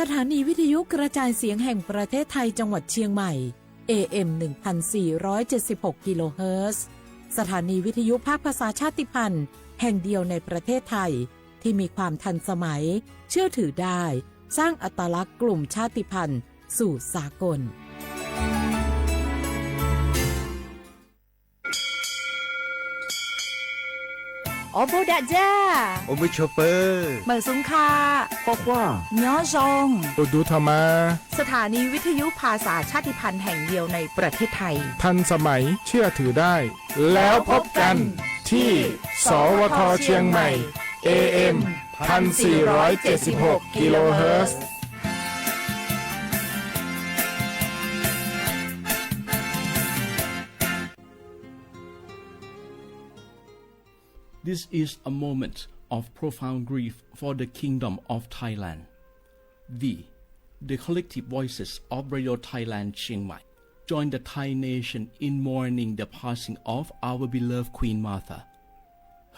สถานีวิทยุกระจายเสียงแห่งประเทศไทยจังหวัดเชียงใหม่ AM 1476 กิโลเฮิรตซ์สถานีวิทยุภาคภาษาชาติพันธุ์แห่งเดียวในประเทศไทยที่มีความทันสมัยเชื่อถือได้สร้างอัตลักษณ์กลุ่มชาติพันธุ์สู่สากลโอโบดาจ้าโอมิชอปเปอร์เหมือซุงคาพ่อคว้าย้อซงโอดูธรรมาสถานีวิทยุภาษาชาติพันธุ์แห่งเดียวในประเทศไทยทันสมัยเชื่อถือได้แล้วพบกันที่สวทเชียงใหม่ AM 1476 กิโลเฮิรตซ์This is a moment of profound grief for the Kingdom of Thailand. We, the collective voices of Radio Thailand Chiang Mai, join the Thai nation in mourning the passing of our beloved Queen Martha,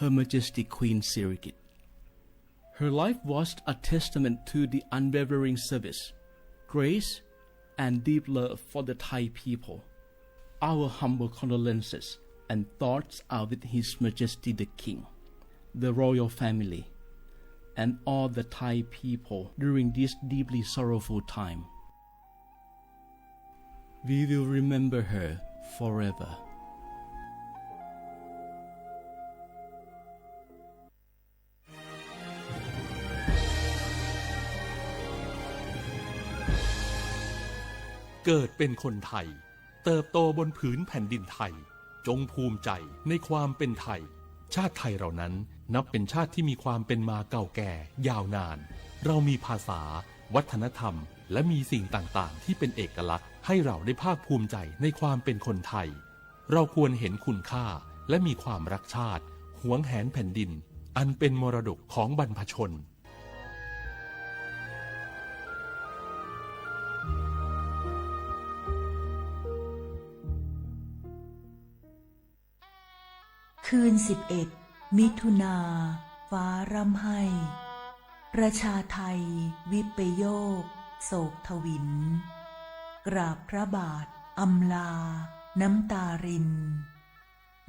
Her Majesty Queen Sirikit. Her life was a testament to the unwavering service, grace, and deep love for the Thai people. Our humble condolences and thoughts are with His Majesty the King, the royal family, and all the Thai people during this deeply sorrowful time. We will remember her forever. เกิดเป็นคนไทยเติบโตบนผืนแผ่นดินไทยจงภูมิใจในความเป็นไทยชาติไทยเรานั้นนับเป็นชาติที่มีความเป็นมาเก่าแก่ยาวนานเรามีภาษาวัฒนธรรมและมีสิ่งต่างๆที่เป็นเอกลักษณ์ให้เราได้ภาคภูมิใจในความเป็นคนไทยเราควรเห็นคุณค่าและมีความรักชาติหวงแหนแผ่นดินอันเป็นมรดกของบรรพชนคืน11 มิถุนาฟ้าร่ำไห้ประชาไทยวิปโยคโศกทวินกราบพระบาทอำลาน้ำตาริน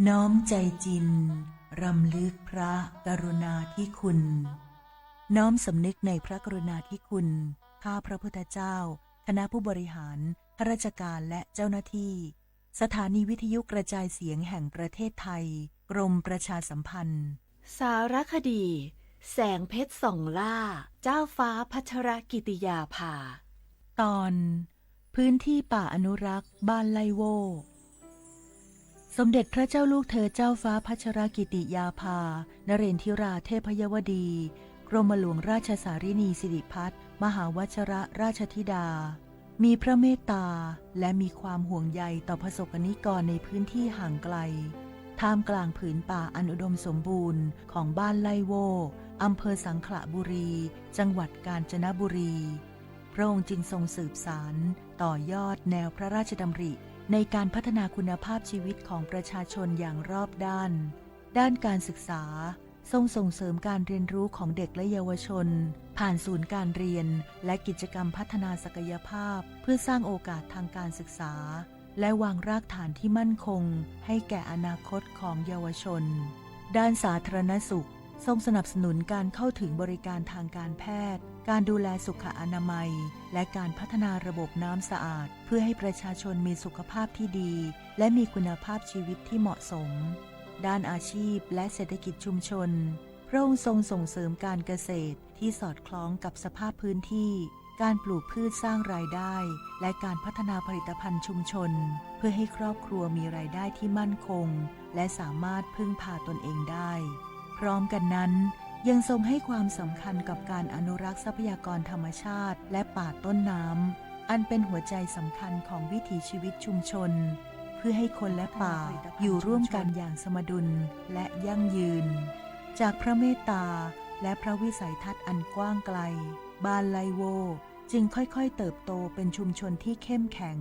น้อมใจจินรำลึกพระกรุณาธิคุณน้อมสำนึกในพระกรุณาธิคุณข้าพระพุทธเจ้าคณะผู้บริหารข้าราชการและเจ้าหน้าที่สถานีวิทยุกระจายเสียงแห่งประเทศไทยกรมประชาสัมพันธ์สารคดีแสงเพชรส่องล่าเจ้าฟ้าพัชรกิติยาภาตอนพื้นที่ป่าอนุรักษ์บ้านไลโวสมเด็จพระเจ้าลูกเธอเจ้าฟ้าพัชรกิติยาภานเรนทิราเทพยวดีกรมหลวงราชสารินีสิริพัฒน์มหาวชรราชธิดามีพระเมตตาและมีความห่วงใยต่อประสบนิกรในพื้นที่ห่างไกลท่ามกลางผืนป่าอันอุดมสมบูรณ์ของบ้านไลโวอำเภอสังขละบุรีจังหวัดกาญจนบุรีพระองค์จึงทรงสืบสานต่อยอดแนวพระราชดำริในการพัฒนาคุณภาพชีวิตของประชาชนอย่างรอบด้านการศึกษาทรงส่งเสริมการเรียนรู้ของเด็กและเยาวชนผ่านศูนย์การเรียนและกิจกรรมพัฒนาศักยภาพเพื่อสร้างโอกาสทางการศึกษาและวางรากฐานที่มั่นคงให้แก่อนาคตของเยาวชนด้านสาธารณสุขทรงสนับสนุนการเข้าถึงบริการทางการแพทย์การดูแลสุขอนามัยและการพัฒนาระบบน้ำสะอาดเพื่อให้ประชาชนมีสุขภาพที่ดีและมีคุณภาพชีวิตที่เหมาะสมด้านอาชีพและเศรษฐกิจชุมชนพระองค์ทรงส่งเสริมการเกษตรที่สอดคล้องกับสภาพพื้นที่การปลูกพืชสร้างรายได้และการพัฒนาผลิตภัณฑ์ชุมชนเพื่อให้ครอบครัวมีรายได้ที่มั่นคงและสามารถพึ่งพาตนเองได้พร้อมกันนั้นยังทรงให้ความสำคัญกับการอนุรักษ์ทรัพยากรธรรมชาติและป่าต้นน้ำอันเป็นหัวใจสำคัญของวิถีชีวิตชุมชนเพื่อให้คนและป่าอยู่ร่วมกันอย่างสมดุลและยั่งยืนจากพระเมตตาและพระวิสัยทัศน์อันกว้างไกลบ้านไลโวจึงค่อยๆเติบโตเป็นชุมชนที่เข้มแข็ง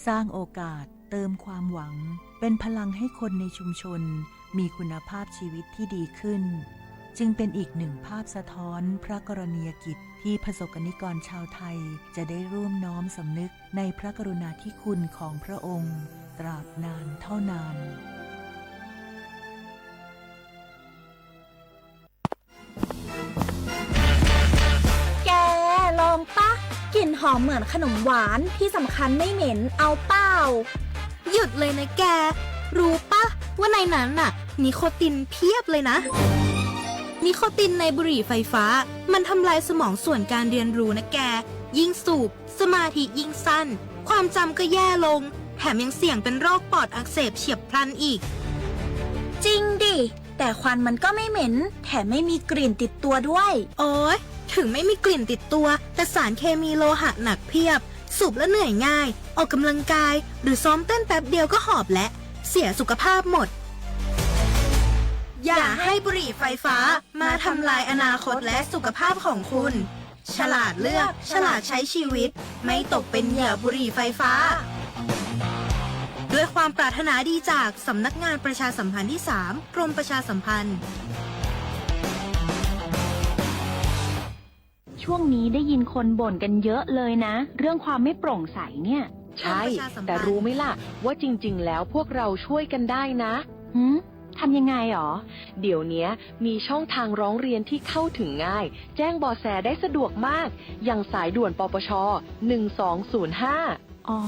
สร้างโอกาสเติมความหวังเป็นพลังให้คนในชุมชนมีคุณภาพชีวิตที่ดีขึ้น จึงเป็นอีกหนึ่งภาพสะท้อนพระกรณียกิจที่ประสบกนิกรชาวไทยจะได้ร่วมน้อมสำนึกในพระกรุณาธิคุณของพระองค์ตราบนานเท่านาน แกลองปะกลิ่นหอมเหมือนขนมหวานที่สำคัญไม่เหม็นเอาเปล่าหยุดเลยนะแกรู้ปะว่าในนั้นน่ะนิโคตินเพียบเลยนะนิโคตินในบุหรี่ไฟฟ้ามันทำลายสมองส่วนการเรียนรู้นะแกยิ่งสูบสมาธิยิ่งสั้นความจำก็แย่ลงแถมยังเสี่ยงเป็นโรคปอดอักเสบเฉียบพลันอีกจริงดิแต่ควันมันก็ไม่เหม็นแถมไม่มีกลิ่นติดตัวด้วยโอ๊ยถึงไม่มีกลิ่นติดตัวแต่สารเคมีโลหะหนักเพียบสูบแล้วเหนื่อยง่ายออกกำลังกายหรือซ้อมเต้นแป๊บเดียวก็หอบและเสียสุขภาพหมดอย่าให้บุหรี่ไฟฟ้ามาทำลายอนาคตและสุขภาพของคุณฉลาดเลือกฉลาดใช้ชีวิตไม่ตกเป็นเหยื่อบุหรี่ไฟฟ้าด้วยความปรารถนาดีจากสำนักงานประชาสัมพันธ์ที่ 3 กรมประชาสัมพันธ์ช่วงนี้ได้ยินคนบ่นกันเยอะเลยนะเรื่องความไม่โปร่งใสเนี่ยใช่แต่รู้ไหมล่ะว่าจริงๆแล้วพวกเราช่วยกันได้นะทำยังไงหรอเดี๋ยวนี้มีช่องทางร้องเรียนที่เข้าถึงง่ายแจ้งเบาะแสได้สะดวกมากอย่างสายด่วนปปช1205อ๋อ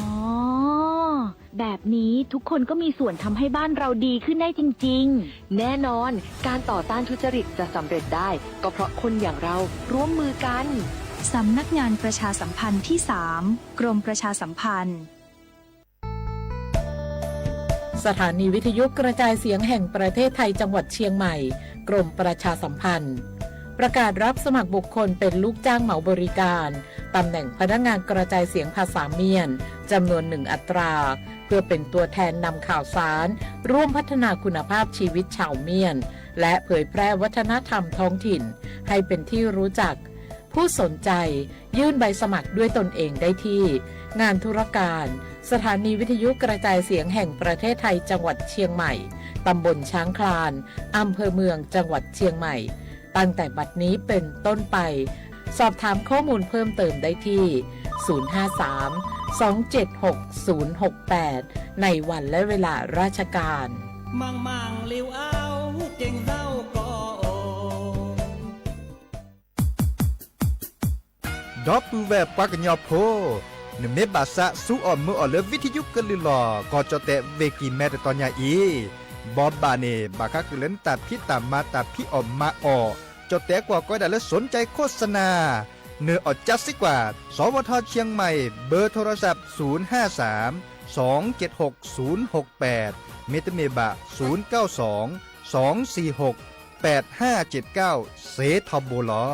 แบบนี้ทุกคนก็มีส่วนทำให้บ้านเราดีขึ้นได้จริงๆแน่นอนการต่อต้านทุจริตจะสำเร็จได้ก็เพราะคนอย่างเราร่วมมือกันสำนักงานประชาสัมพันธ์ที่ 3 กรมประชาสัมพันธ์สถานีวิทยุกระจายเสียงแห่งประเทศไทยจังหวัดเชียงใหม่กรมประชาสัมพันธ์ประกาศรับสมัครบุคคลเป็นลูกจ้างเหมาบริการตำแหน่งพนักงานกระจายเสียงภาษาเมียนจำนวน1 อัตราเพื่อเป็นตัวแทนนำข่าวสารร่วมพัฒนาคุณภาพชีวิตชาวเมียนและเผยแพร่วัฒนธรรมท้องถิ่นให้เป็นที่รู้จักผู้สนใจยื่นใบสมัครด้วยตนเองได้ที่งานธุรการสถานีวิทยุกระจายเสียงแห่งประเทศไทยจังหวัดเชียงใหม่ตำบลช้างคลานอำเภอเมืองจังหวัดเชียงใหม่ตั้งแต่บัดนี้เป็นต้นไปสอบถามข้อมูลเพิ่มเติมได้ที่ 053-276-068 ในวันและเวลาราชการมังเลี้ยวเอาเก่งเศร้าก็ดอปูแวปากญอโพนเมบาสะสู้ออมมือออเลวิทยุกลือหลอก็จะแตะเวกีแมตตอนยาอีบอบบาเนบาคักเล่นตัดพี่ตามมาตัดพี่ออมมาออจะแตะกว่าก็ได้และสนใจโฆษณาเนื้ออดจัดสิกว่าสวทเชียงใหม่เบอร์โทรศัพท์053-276-068เมตเมบะ092-246-8579เซทอโบลอ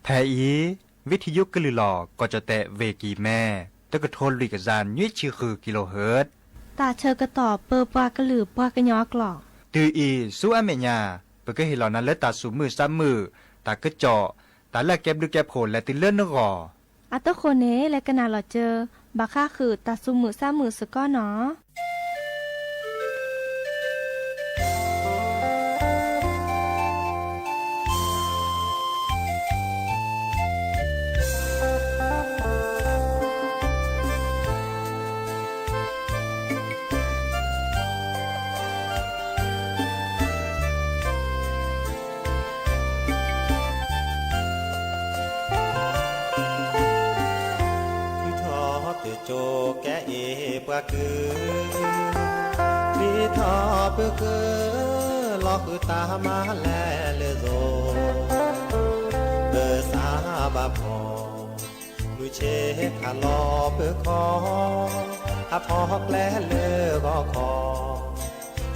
แทอีวิทยุกลือหลอก็จะแตะเวกีแม่ตะกะโทนลิกจานยี่ชื่อคือกิโลเฮิรตซ์ตาเชอกระต่อเปอปากระหลือปากระยอกหลอกตืออีสู้อเมญาเปก็เห็นเหล่านั้นและตาสูมือซ้ำมือตากระเจาะตาละแก็บดึกแก็บโผล่และติเลื่อนนกออัตโคเนและกนาหลอเจอบาค่าคือตาสูมือซ้ำมือสก้อเนาะ từ chỗ kẻ ế qua cứ đi thọ bơ cứ lo cứ ta mà lẽ lơ rồi bơ xa bà phò nuôi chế thà lo bơ khó thà phò lẽ lơ gò khó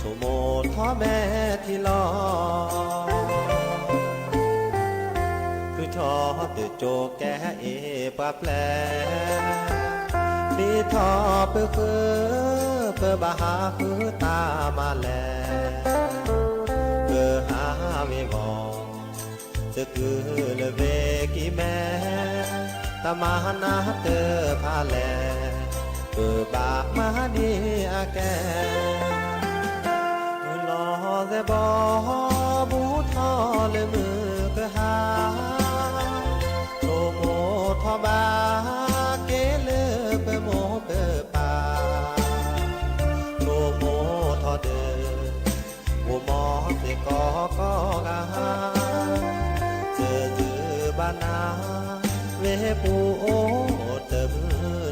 chỗ một thó mẹ thì lo cứ cho từ chỗ kẻ ế qua lẽ đi thọ bơ khứ bơ bà hà khứ ta mà lẹ bơ hà về mò giờ cứ lơ về kí mẹ ta mà na tơ pha lẹ bơ bà mà đi à kè lo dễ bỏ bút thọ lơ mưa cơ hà tô mô thọ bà kế lơ bơ mô bơ bà tô mô thọ đơ vô mò thì có gà giờ từ ba na về bù ô tầm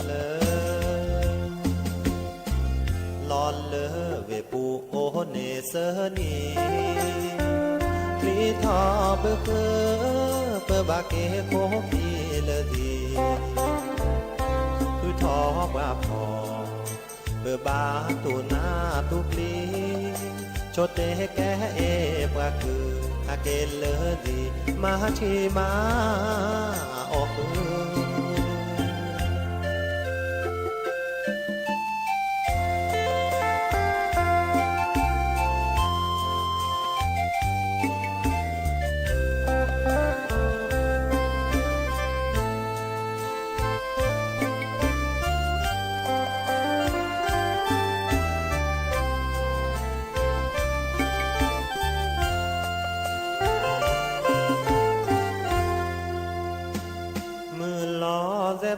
lơ lon lơ về bù ô nề sơ ni lý thọ bơ khứ bơ bà kế cố phi lơ đi cứ thọ bà phò bơ bà tu na tu pli cho te kẻ e bà cứ a kê lơ đi mà chi mà ô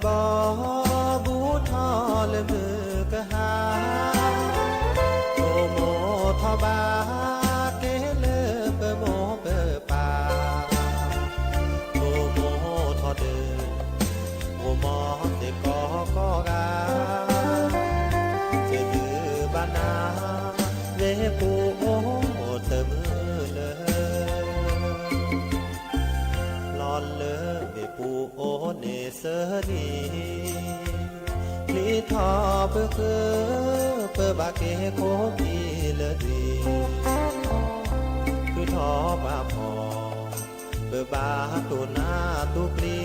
bỏ bút thọ lơ mưa cơ hà tô mô thọ ba kế lơ bơ mô bơ bà tô mô thọ đơ vô mò thì có gà giờ từ ba na về phụ ô tơ mưa lơ lon lơ về phụ ô nề sơ đi lý thọ bơ khứ bơ bà kế cố phi lơ đi cứ thọ bà phò bơ bà tu na tu pli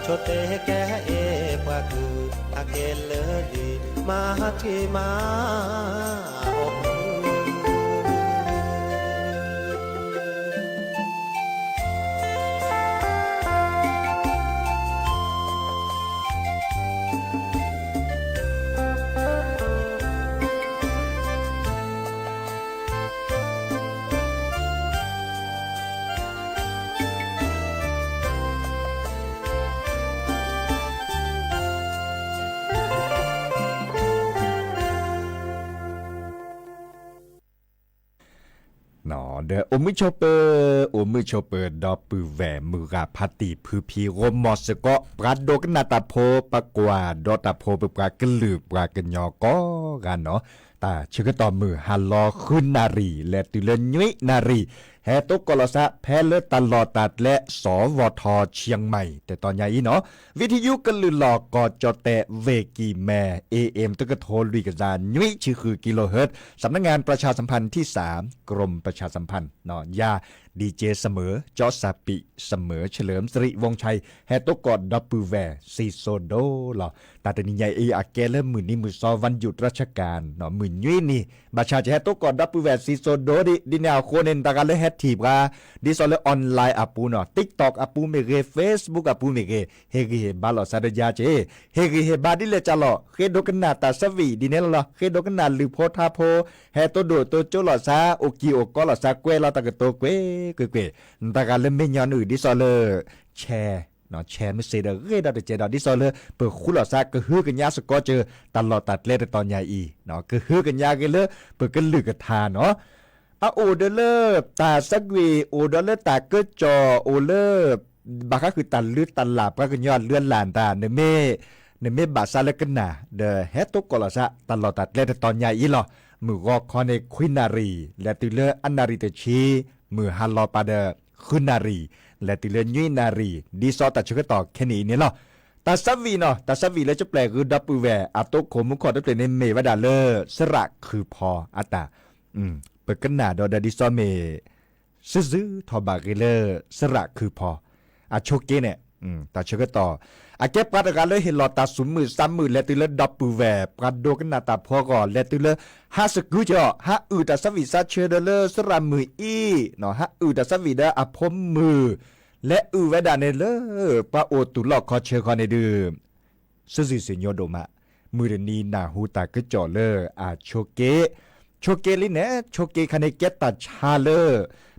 cho te kẻ e qua cứ a kê lơ đi mà chi mà ôเดอมือชอเปอร์ดอปือแหวมือราพาติพือพีโรมอสก็ปราดโดกนาตาโพปะกว่าดอตาโพปปรากลืบปรากันยอก็กันเนาะแต่ชื่อก็ต่อมือฮัลโลขึ้นนารีและตุเลยุยนารีแฮตุกลสะแพเลตลอดตัดและสวทเชียงใหม่แต่ตอนใหญ่เนาะวิทยุกันลือหลอกกอจอแต่เวกีแม่ AM ตะกะโทลุยกะจานยุยชื่อคือกิโลเฮิรตซ์สำนักงานประชาสัมพันธ์ที่3กรมประชาสัมพันธ์เนาะยาดีเจเสมอจอสาปิเสมอเฉลิมสิริวงชัยแฮตุกอดดับปือแวซีโซโดหรอแต่ตอนนี้ใหญ่อาเกเลมื้อนี้มื้อซอวันหยุดราชการเนาะมื้อยุยนี่บัดชาจะแฮตุกอดดับปือแวซีโซโดดิแนวโคเนนตะกะเลแฮทีบดิซอลออนไลน์อาปูเนาะ TikTok อาปูเมเก Facebook อาปูเมเกเฮเกบาลอซาดยาเจเฮเกเฮบาดิเลจาลอเฮโดกนาตาสวีดิเนลอเฮโดกนาลือโพทาโพแฮโตโดโตโจลอซาโอกิโอกอลอซาเกวลอตะกะโตเกเกตะกะเลเมญอนดิซอลแชร์เนาะแชร์ไม่เสดเรดเจดดิซอลเปิดคุลอซากะฮือกันยาสกอเจอตลอดตัดเลตอนใหญ่อีเนาะกะฮือกันยาเกเลเปิดกันลือกะทาเนาะโอเดเลตาสักวีโอเดเลตาเกจอโอเลบาก็คือตันลือตันหลาบก็คือยอดเลื่อนหลานตาเนเม ในเมบาซาเลกันนาเดเฮตุกอลาซะตลอดตัดเลตตอนใหญ่อีหลอมือกอคอในควินารีและติเลอันนารีเตชีมือฮัลลอปาเดคุนารีและติเลยุยนารีดีซอตัดชกต่อแค่นี้เนี่ยหรอตาซับวีเนาะตาซับวีแล้วจะแปลคือดับปูแวอัตโตโคมุขอได้เปลี่ยนในเมวดาเลสระคือพออัตตาเปิดกันหนาดอดาดิซอเมซื้อทอบาเกเลสระคือพออาโชเกเนี่ยตาชกต่ออาเก็บปาตการเลยเห็นหลอดตาสุมมือซ้ำมือและติเลดับปูแวปราดโดกันหนาตาพอก่อนและติเลฮาสกุจอฮาอือตาซับวีซาเชเดเลสระมืออีเนาะฮาอือตาซับวีเดอพมมือและอือเวดาเนเลปาโอตุลอกคอเชคอในดืมซื่อสิญโดมะมือเดนีนาหูตากึจ่อเลอาโชเกลิเนโชเกคันเกตตาชาเล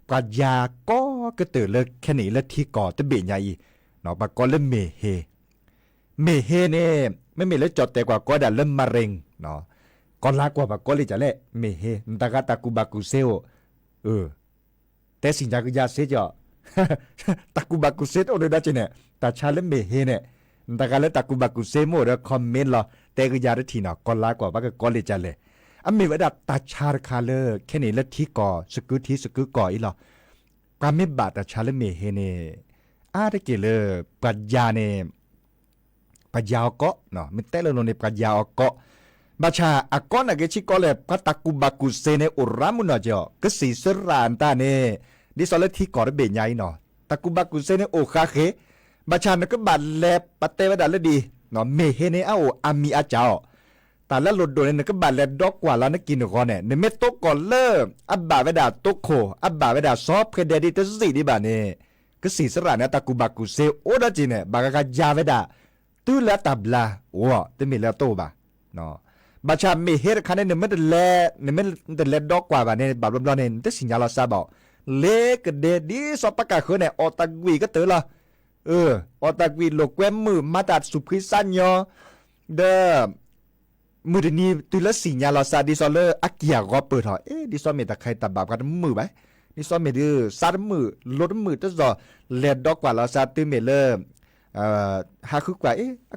ปรายาก็กระเตอเลแค่นี้ละที่ก่อตะเบใหญ่เนาะปากก็เลเมเฮเนี่ยไม่มีเลยจอดแต่กว่าก็ได้เริ่มมะเร็งเนาะก็ลากว่าปากก็เลยจะเละเมเฮตากาตากูบากูเซลแต่สินจากยาเสจtaku baku set o da chine ta chale me he ne ta ka le taku baku se mo da comment lo te ga ya thi na ko la kwa ba ka college cha le a me wa da ta char kha le khe ne le thi ko sku ko i lo ka me ba ta chale me he ne a de ke le pa ya ne pa ya ko no me te le no ne pa ya ko ba cha a ko na ke chi ko le pa taku baku se ne o ramu na jo ke si sran ta neดิสอลที่ก่อระเบียใหญ่เนาะตะกุบักกุเซเนโอคาเคบาชานก็บาดแลปะเตวดาลดีเนาะเมเฮเนอาโออามีอาจาแต่ละลดโดนเนี่ยก็บาดแลดอกกว่าแล้วนักกินก่อนเนี่ยในเมตก่อนเลิกอับบาเวดาตกโคอับบาเวดาซอฟเพเดดิตสิดิบาเนี่ยก็สีสระเนี่ยตะกุบักกุเซโอดาจีเนี่ยบากกะยาเวดาตุละตับลาโอ้เตมีแล้วโตบาเนาะบาชาเมเฮรคันเนี่ยมันแลเนี่ยมันแลดอกกว่าบาเนี่ยบาบลอเนี่ยแต่สิญญาลาซาบอกเล็กเดดีสอบประกาศคือเนี่ยออตากวีก็เตอละออตากวีโลกแวมมือมาตัดสุพิสัญญาเดมือนี้ตุลสิญญาลาซาดิซอเลอักยากอเปิดหอดิซอเมตะใครตาบาบกันมือไปดิซอเมดือซาดมือลดมือตะซอเลดดอกกว่าลาซาตึเมเลหาคือกว่า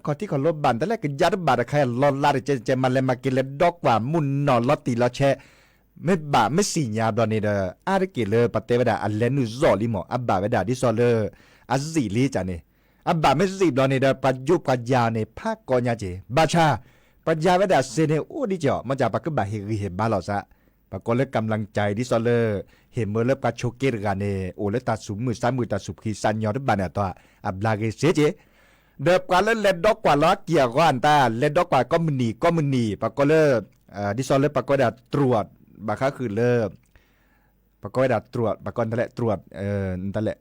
ขอที่ขอลบบันแต่แรกก็ยัดบาดใครลอลาดเจมันเลยมากินเลดดอกกว่ามุนนอนลอตีลอแชไม่บาไม่สิญญาดอนนี่เด้ออาร์เกเลปะเตวดาอัลเลนุซอลิมออับบาเวดาดิซอเลอัซซิลีจานี่อับบาไม่สิดอนนี่เด้อปัจจุปัจญานี่ภาคกอญาเจบาชาปัจญาเวดาเซเนโอดิจ่อมันจะปะกะบาเฮริเฮบาลอซะปะกอเลกำลังใจดิซอเลเฮเมเลปะโชเกรกาเนโอเลตาสุมือซ้ายมือตาสุขีสัญญอดบานะตออับลาเกเซเจเดบกว่าเลดดอกกว่าล้อเกียร์กว่าอันตาเลดดอกกว่าก็มันนีปะกอเลดิซอเลปะกอดาตรวจบางครั้งคือเลิกปกติตรวจปกตินั่นแหละตรวจนั่นแหละ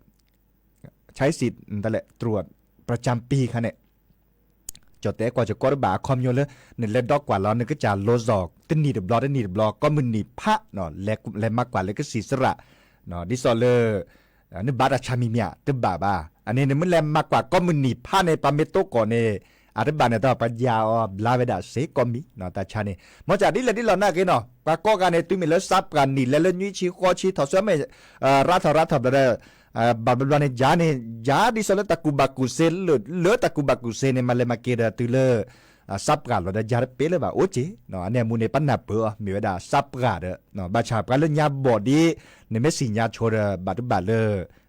ใช้สิทธิ์นั่นแหละตรวจประจำปีค่ะเนี่ยจดแต่กว่าจะกดบาคอมโยเลยเนี่ยเล่นดอกกว่าแล้วเนี่ยก็จะโลซอกตึ้งหนีดับล็อกก็มึนหนีพระเนาะแลมากกว่าเลยก็สีสระเนาะดิซอเลอร์นี่บาดาชามิเมียตึ้งบาอันนี้เนี่ยมันแลมมากกว่าก็มึนหนีพระในปาเมโตก่อนเนี่ยอาริบานเนี่ยต่อปัญญาบลาเวดาเซกอมีเนาะตาชานี่มาจากนี่แหละที่เราหน้ากันเนาะปากก็การเนี่ยตุ้มมีแล้วซับกันนี่แล้วยุ้ยชี้ข้อชี้ถอดเสื้อไม่รัฐแบบบาบลาเนี่ยยาดิสเลตะกุบักุเซลเลตะกุบักุเซเนี่ยมาเลยมาเกดตุเลซับกันเราได้ยาเปเลยว่าโอเจเนาะอันเนี่ยมูเนี่ยปัญหาเปอมีเวดาซับกันเนาะบาชากันเลยยาบอดีเนี่ยไม่สิญญาโชว์บาตุบาเล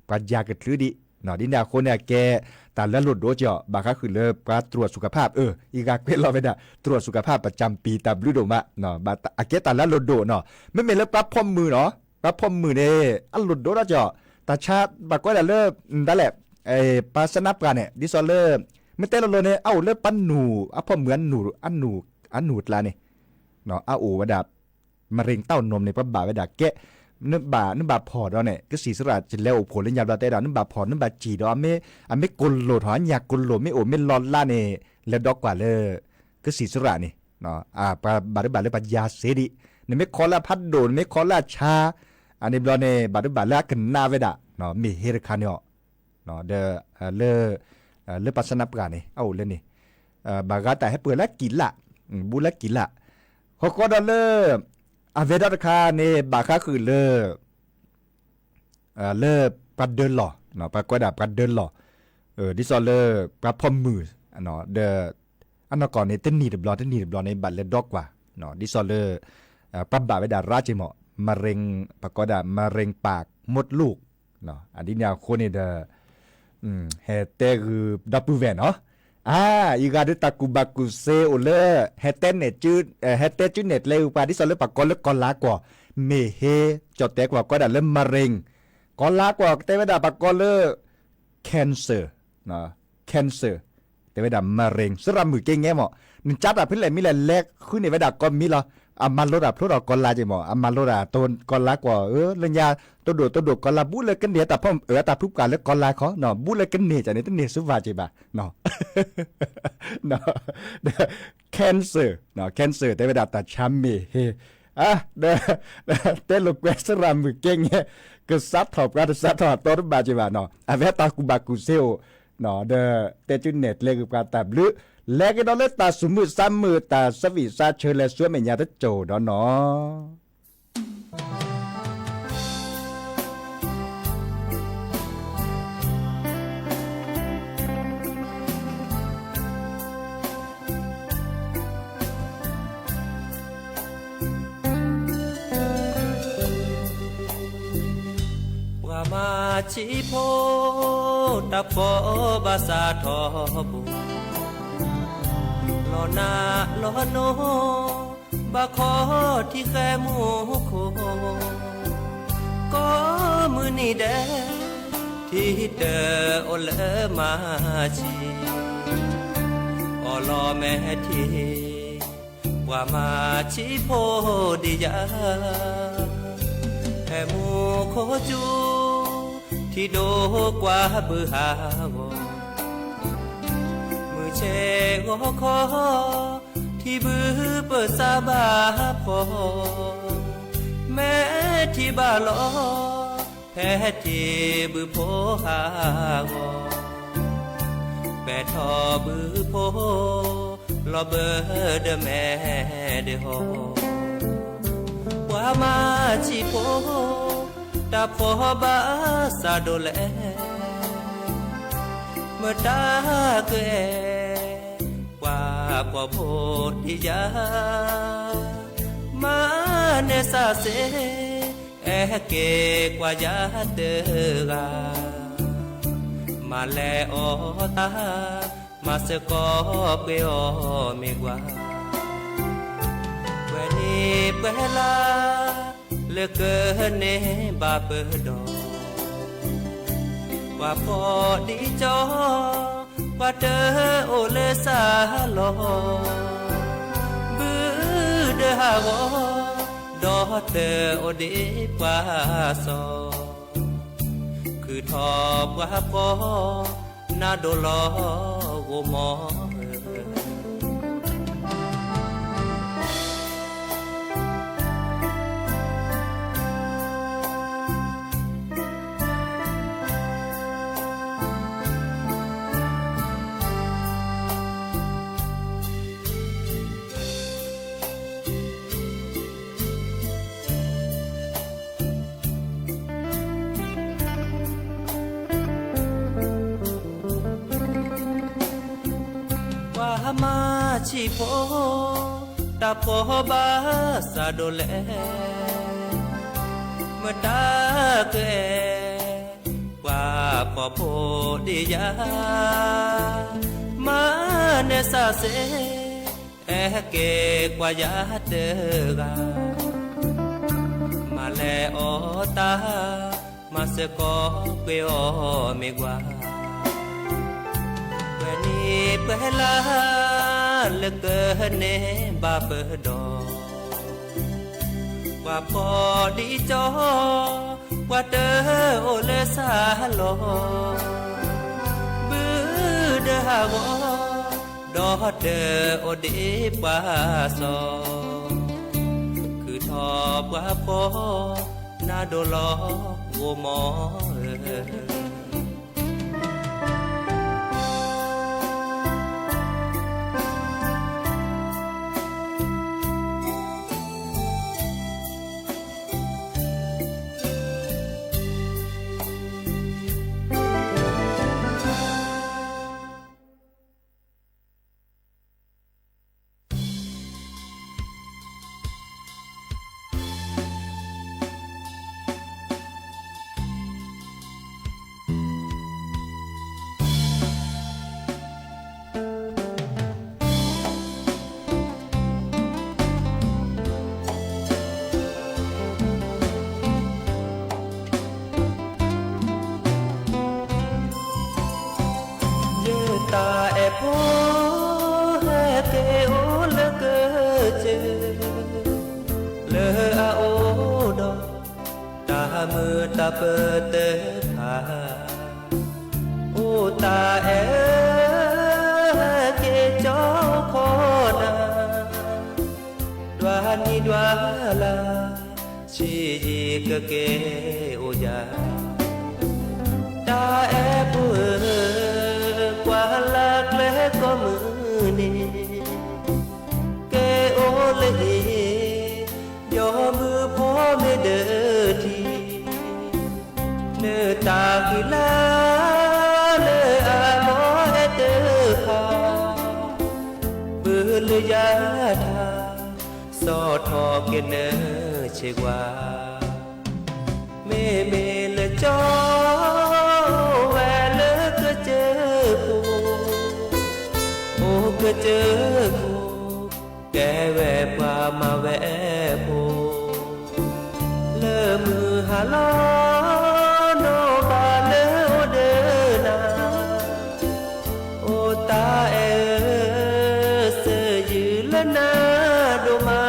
ปัญญากระทือดิเนาะดินาคนเนี่ยแกแต่ละหลุดโดจ่อบางครั้งคือเลิกการตรวจสุขภาพอีกการเป็นเราไปนะตรวจสุขภาพประจำปีตามฤดูมะเนาะบางอาเกแต่ละหลุดโดเนาะไม่เป็นเลิกปั๊บพมมือเนาะปั๊บพมมือเนี่ยอันหลุดโดแล้วจ่อแต่ชาติบางก็แต่เลิกนั่นแหละปาสนับกันเนี่ยดิซอลเลอร์ไม่เต้นเราเนี่ยเลิกปั้นหนูพอเหมือนหนูอันหนูละเนี่ยเนาะโอวดามะเร็งเต้านมในปั๊บบาเวดาแกนึกบาพอดเนี่ยก็สีสระจะแล้วผลเล่นยาดาเตดานึกบาพอนึกบาจีดอไม่กลโหลดหอยากกลโหลดไม่โอไม่ลอนล่าเนี่ยแล้วดอกกว่าเลยก็สีสระนี่เนาะปาบาดเลยปัญญาเสดีเนี่ยไม่คอละพัดโดนไม่คอละชาอันนี้บลอเนี่ยบาดละกันนาเวดาเนาะมีเฮรคานเนาะเดเลปัสนับกันนี่เล่นนี่บากาแต่ให้เปิดละกินละบุละกินละเขาก็ได้เลยอาเวดาคาเนี่ยบาคาคือเลิกปัดเดินหล่อเนาะปากกว่าดาปัดเดินหล่อดิซอเลอร์ปะพอมมือเนาะ อันนั้นก่อนเนี่ยเต้นนี่เดือบร้อนในบัตรเลดดอกกว่าเนาะดิซอลเลอร์ปรับบาไว้ดาราจิเหมาะมะเร็งปากกอดามะเร็งปากมดลูกเนาะอันนี้เนี่ยคนเนี่ยเฮเตคือดับเบิลแวนเนาะอีกาดิตากูบากูเซโอเลเฮเตเนจืดเฮเตจืดเน็ตเลวปาดิซอลเลอร์ปากกอเล็กกอลากว่าเมเฮจอดแต่กว่าก็ได้เริ่มมะเร็งกอลากว่าแต่ไม่ได้ปากกอเลอร์cancer นะ cancer แต่เวลามะเร็งสระมือเก่งแง่หมอนึงจับแบบพิเลยมีแหละแลกขึ้นในเวลาก่อนมีเหรออามันรถพรถก่อนลาจิหมออามันรถต้นก่อนลากว่าลัญญาตัวโดดก่อนลาบูเลยกันเดียแต่พ่อตาทุกการแล้วก่อนลาเขาเนาะบูเลยกันเนจอันนี้ต้องเนสุวาจิบะเนาะเนาะ cancer เนาะ cancer แต่เวลาตาช้ำมีเด้แต่ลูกแกสระมือเก่งแง่ก็ซัดถอบกันซัดถอบตัวบาจิบะเนาะเวตากูบากูเซลเนาะแต่จุดเน็ตเลยกับการตับลึและก็ต้องเล่นตาสมือซ้ำมือตาสวีซาเชลและสวยเหมือนยาตะโจดเนาะว่ามาชิโพตะโปบาสาทอบุลอนาลอโนบาขอที่แค่มูโคก็มือนี่แดที่เดอโอเลมาชีอลอแม่ทีว่ามาชิโพดิยาแค่มูโคจูที่โดกว่าเบื่อหาวมือเชงอคอที่บือเปิดซาบาพอแม้ที่บาลอแพ้ที่บือโพหางอแปดทอบือโพลอเบอร์เดแม่เดฮอว่ามาชิโพตาพอบาสาโดเลเมื่อตาเกว่าพอโพธิยามาเนซาเซเกกว่ายาเตกามาแลอตามาเสกอเปอเมกว่าเวนีเปลาเลือกเกินเนบาเปิดดอว่าพอดีจอว่าเดอโอเลสาลอบือเดอฮาวดอเตอโอดีกว่าซอคือทอบว่าพอนาโดลอโวมอมาชิโพตาโพบาสาโดเลเมื่อตาเกว่าพอโพดิยามาเนซาเซเกกว่ายาเตกามาแลอตามาเสกอเปอเมกว่าเปลาเลือกเกินเนบาเปิดดอว่าพอดีจอว่าเดอโอเลสาลอบือเดอฮาวดอเดอโอดีปาซอคือทอบว่าพอนาโดลอโวมอ เกโอเลเกเจเลอาโอดอตามือตาเปิดเตผาโอตาเอเกจอคอนาดวานีดวาลาชีจีกะเกโอยาตาเอปุกว่าลักเลก็มือนี่เกโอเลยอมือพ่อไม่เดินทีเนื้อตากิลาเลอาโมเอเตอพาบือเลยาทาสอทอเกเนเชกว่าเมเลจอแวเลก็เจอกูโอ้ก็เจอกูแกแวปามาแวโพเลอมือหาลอโนบาเลโอเดนาโอตาเอเสยืลนาโดมา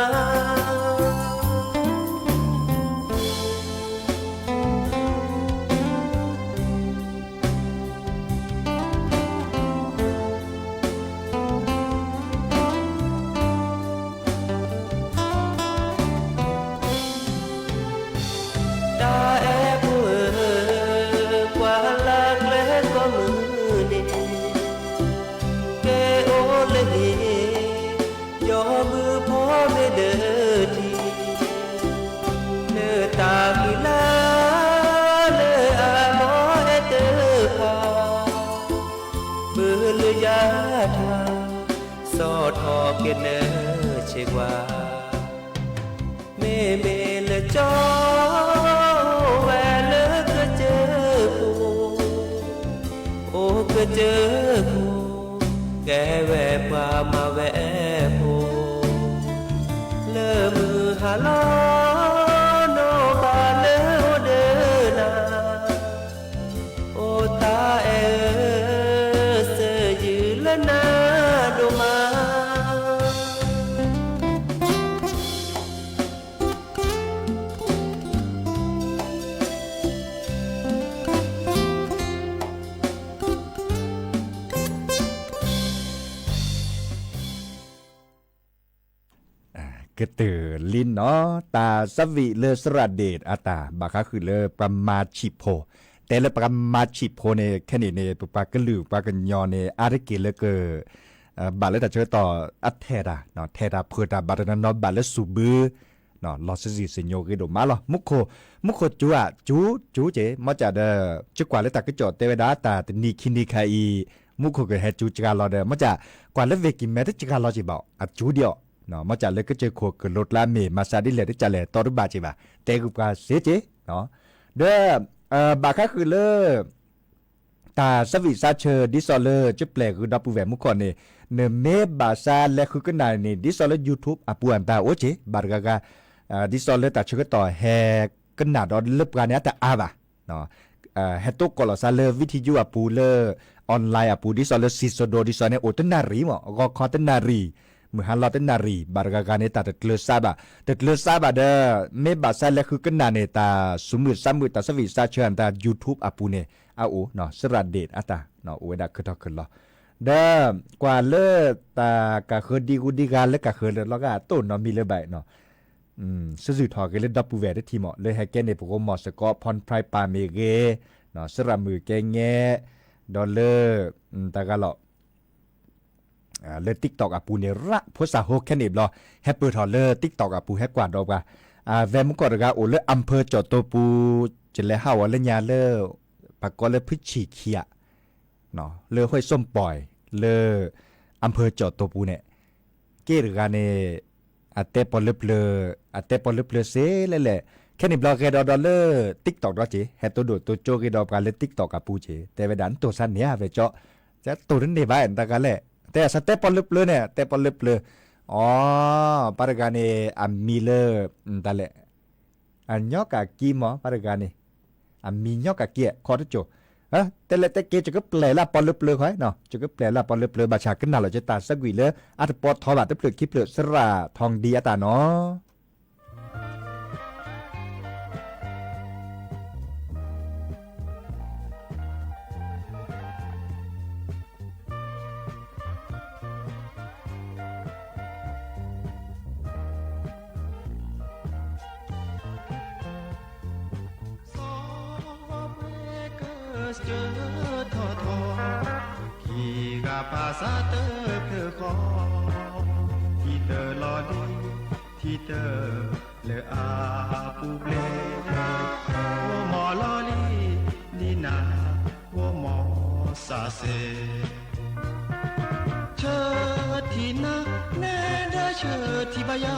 สอทอเกเนเชกว่าเมเลจอแวเลก็เจอกูโอ้ก็เจอกูแกแวปามาแวโพเลอมือหาลอโนบาเลโอเดนาโอตาเอเสยืลนาโดมากระตือลิ้นเนาะตาสวิเลสระเดชอาตาบาคาคือเลประมาชิโพแต่ละประมาชิโพเนี่ยแค่นี้เนี่ยปปากลือปากันยอเนี่ยอาริกิเลเกบาเลตาเจอต่ออัตเทดาเนาะเทดาเพื่อตาบาร์นันเนาะบาเลสูบือเนาะลอสซิสิโยกิโดมาลอมุโคจัวจูเจมาจากเดจุกว่าเลตากระจอดเตวดาตาตนีคินีคายมุโคก็เฮจูจกาลอเดมาจากกว่าเลเวกิเมตจกาลอจิบ่อะจูเดียวเนาะมาจากเลก็เจอโคกรถลาเมมาซาดิเลได้จัเลตอรุบาจิบ่เตกุกาเสเจเนาะเดบาคาคือเลตาสวิซาเชอดิซอเลจะแปลคือดับปูแวมุกอนเนี่ยเนเมบาซาและคือกันได้เนี่ยดิซอเล YouTube อปูอันตาโอเจบาร์กากาดิซอเลตาเชก็ต่อแฮกันนาดอเล็บกันเนี่ยแต่อาบะเนาะเฮตุกอลซาเลวิทยุอปูเลออนไลน์อปูดิซอเลซิโซโดดิซอเนี่ยโอตนารีมั้งก็คอตนารีมือฮัลลอตนารีบาร์กากาเนี่ยตาตะเลซาบะเดเมบาซาและคือกันนาเนี่ยตาสมุดสามุดตาสวิซาเชอันตา YouTube อปูเนี่ยอาอูเนาะสระเดชอาตาเนาะโอเวดาคือทอคือลอเด้อกว่าเลตากะคือดีกูดีกาและกะคือเลแล้วก็ต้นเนาะมีเลยใบเนาะสื่อทอกันเลยดับปูแวได้ทีเหมาะเลยให้แกเนี่ยพวกหมอสกอพรไพรปาเมเกเนาะสระมือแกแงดอลเลอร์ตากะลอเล TikTok อาปูเนี่ยระภาษาโฮแค่นี้ลอแฮปเปอร์ทอเล TikTok อาปูแฮกกว่าดอกว่าแวมกอดกะโอเลอำเภอจอโตปูจะแล้วหาว่าเลญาเลปากก็เลยพิชิเคียเนาะเลห้วยส้มปล่อยเลอำเภอจอดตัวปูเนี่ยเกลือกันเนี่ยอาเตปอลเลเซเลยแหละแค่นี้บล็อกแกดอลเลอร์ติ๊กตอกดอจีแฮตัวดูตัวโจกดอกันเลยติ๊กตอกกับปูเจแต่เวดันตัวสั้นเนี่ยเวเจาะจะตัวนั้นได้บ้านตะกันแหละแต่สเตปอลเลเนี่ยเตปอลเลอ๋อปารกันเนี่ยอามีเลตะแหละอันยอกกะกีมอปารกันเนี่ยมียอกกะเกียคอร์ดโจ ฮะแต่ละแต่เกจะก็แปลละปอนเลือค่อยเนาะจะก็แปลละปอนเลือบาชาขึ้นน่ะเราจะตาสักวิเลยอัตปอทอบาตะเปลือกคิเปลือกสระทองดีอะตาเนาะเจอทอทอขี่กาปาซาเตอร์เพอคอที่เตอลอดีที่เตอเลอาปูเบลโอมอลอลีดีนาโอมอซาเซเชิดที่นาแน่เดเชิดที่บายา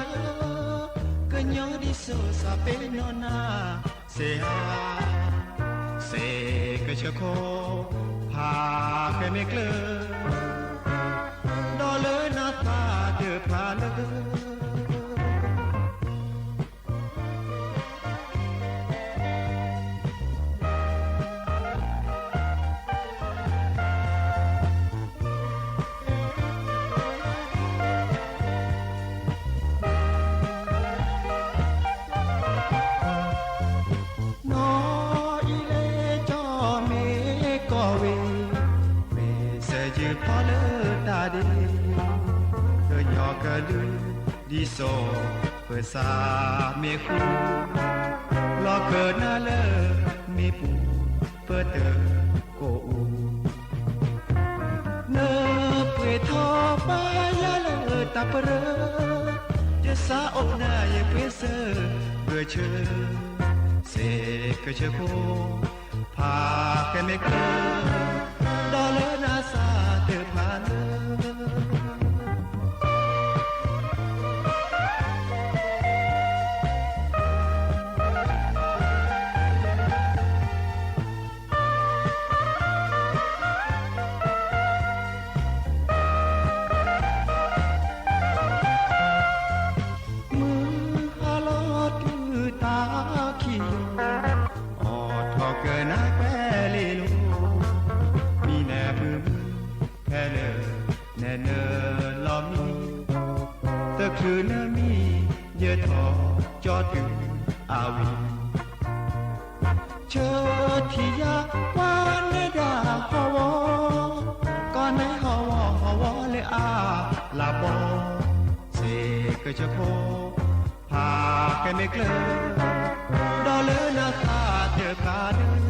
ก็ยอดิโซซาเปโนนาเซฮาเซก็เชโคพาแค่ไม่เกลือดอเลยนาตาเดือพาเลยดีโซเพื่อสาเมคูรอเกิดน่าเลอมีปูเพื่อเตอโกอูเนอเพื่อทอปายาเลอตาเปรอจะสาอกหน้าเยเพื่อเซอเบื่อเชอเสกเชโคพาแค่ไม่เกินดอเลนาซาเตอพาเลอคือเนมีเยอะทอจอถึงอาวีเชิดที่ยาวานเนดาฮาวอก่อนในฮาวอฮาวอเลยอาลาบอเสกก็จะโคพาแค่ไม่เกลือดอเลนาตาเธอพาเดิน